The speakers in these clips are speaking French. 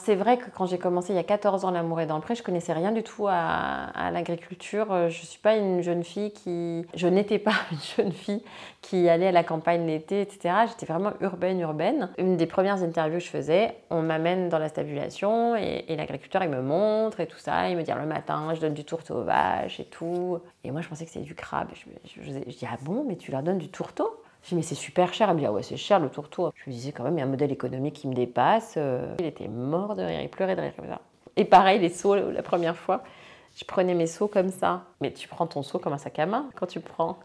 C'est vrai que quand j'ai commencé il y a 14 ans L'amour est dans le pré, je connaissais rien du tout à l'agriculture. Je suis pas une jeune fille qui... Je n'étais pas une jeune fille qui allait à la campagne l'été, etc. J'étais vraiment urbaine. Une des premières interviews que je faisais, on m'amène dans la stabulation et l'agriculteur, il me montre et tout ça. Il me dit le matin, je donne du tourteau aux vaches et tout. Et moi, je pensais que c'était du crabe. Je dis, ah bon, mais tu leur donnes du tourteau? Je dis, mais c'est super cher. Elle me dit, ah ouais, c'est cher le tourteau. Je me disais, quand même, il y a un modèle économique qui me dépasse. Il était mort de rire, il pleurait de rire comme ça. Et pareil, les seaux, la première fois, je prenais mes seaux comme ça. Mais tu prends ton seau comme un sac à main quand tu prends.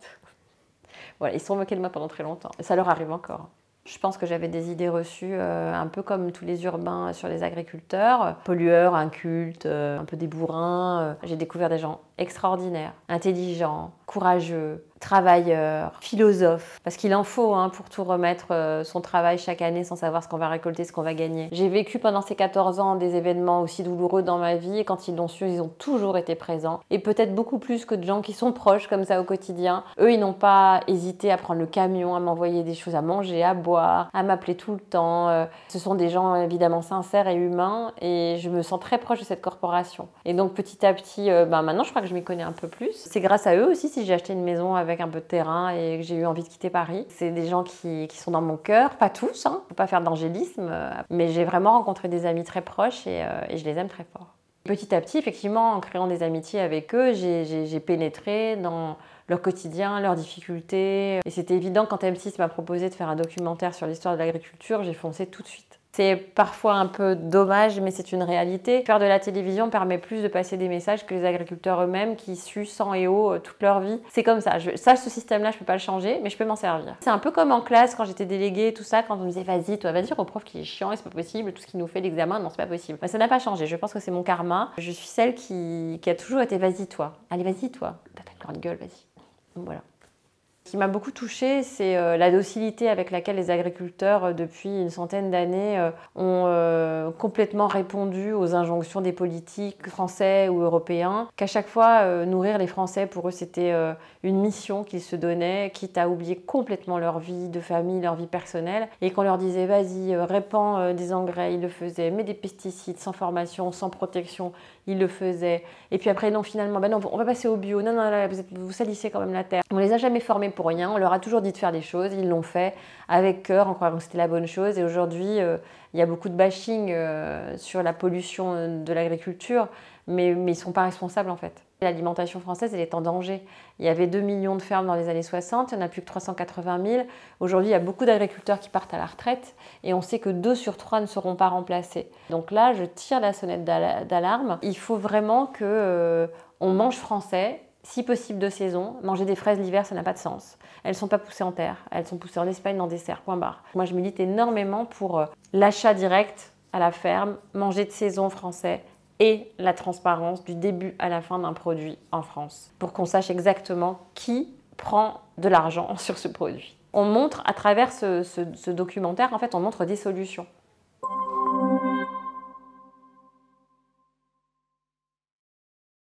Voilà, ils se sont moqués de moi pendant très longtemps. Et ça leur arrive encore. Je pense que j'avais des idées reçues, un peu comme tous les urbains sur les agriculteurs. Pollueurs, incultes, un peu des bourrins. J'ai découvert des gens extraordinaires, intelligents, courageux, travailleurs, philosophes. Parce qu'il en faut pour tout remettre son travail chaque année sans savoir ce qu'on va récolter, ce qu'on va gagner. J'ai vécu pendant ces 14 ans des événements aussi douloureux dans ma vie. Et quand ils l'ont su, ils ont toujours été présents. Et peut-être beaucoup plus que de gens qui sont proches comme ça au quotidien. Eux, ils n'ont pas hésité à prendre le camion, à m'envoyer des choses à manger, à boire, à m'appeler tout le temps. Ce sont des gens évidemment sincères et humains. Et je me sens très proche de cette corporation. Et donc petit à petit, maintenant je crois que je m'y connais un peu plus. C'est grâce à eux aussi si j'ai acheté une maison avec un peu de terrain et que j'ai eu envie de quitter Paris. C'est des gens qui sont dans mon cœur, pas tous, faut pas faire d'angélisme, mais j'ai vraiment rencontré des amis très proches et je les aime très fort. Petit à petit, effectivement, en créant des amitiés avec eux, j'ai pénétré dans leur quotidien, leurs difficultés. Et c'était évident quand M6 m'a proposé de faire un documentaire sur l'histoire de l'agriculture, j'ai foncé tout de suite. C'est parfois un peu dommage, mais c'est une réalité. Faire de la télévision permet plus de passer des messages que les agriculteurs eux-mêmes qui suent sang et eau toute leur vie. C'est comme ça. Ce système-là, je peux pas le changer, mais je peux m'en servir. C'est un peu comme en classe, quand j'étais déléguée, tout ça, quand on me disait vas-y, toi, vas-y, dire au prof qui est chiant et c'est pas possible, tout ce qui nous fait l'examen, non, c'est pas possible. Ça n'a pas changé. Je pense que c'est mon karma. Je suis celle qui a toujours été vas-y, toi. Allez, vas-y, toi. T'as une grande gueule, vas-y. Voilà. Ce qui m'a beaucoup touchée, c'est la docilité avec laquelle les agriculteurs, depuis une centaine d'années, ont complètement répondu aux injonctions des politiques français ou européens. Qu'à chaque fois, nourrir les Français, pour eux, c'était une mission qu'ils se donnaient, quitte à oublier complètement leur vie de famille, leur vie personnelle. Et qu'on leur disait, vas-y, répands des engrais, ils le faisaient. Mets des pesticides sans formation, sans protection, ils le faisaient. Et puis après, non, finalement, non, on va passer au bio. Non, là, vous salissez quand même la terre. On les a jamais formés pour rien. On leur a toujours dit de faire des choses. Ils l'ont fait avec cœur, en croyant que c'était la bonne chose. Et aujourd'hui, il y a beaucoup de bashing sur la pollution de l'agriculture, mais ils ne sont pas responsables en fait. L'alimentation française, elle est en danger. Il y avait 2 millions de fermes dans les années 60, il n'y en a plus que 380 000. Aujourd'hui, il y a beaucoup d'agriculteurs qui partent à la retraite et on sait que 2 sur 3 ne seront pas remplacés. Donc là, je tire la sonnette d'alarme. Il faut vraiment qu'on mange français, si possible de saison. Manger des fraises l'hiver, ça n'a pas de sens. Elles ne sont pas poussées en terre, elles sont poussées en Espagne dans des serres, point barre. Moi, je milite énormément pour l'achat direct à la ferme, manger de saison français, et la transparence du début à la fin d'un produit en France, pour qu'on sache exactement qui prend de l'argent sur ce produit. On montre, à travers ce documentaire, en fait, on montre des solutions.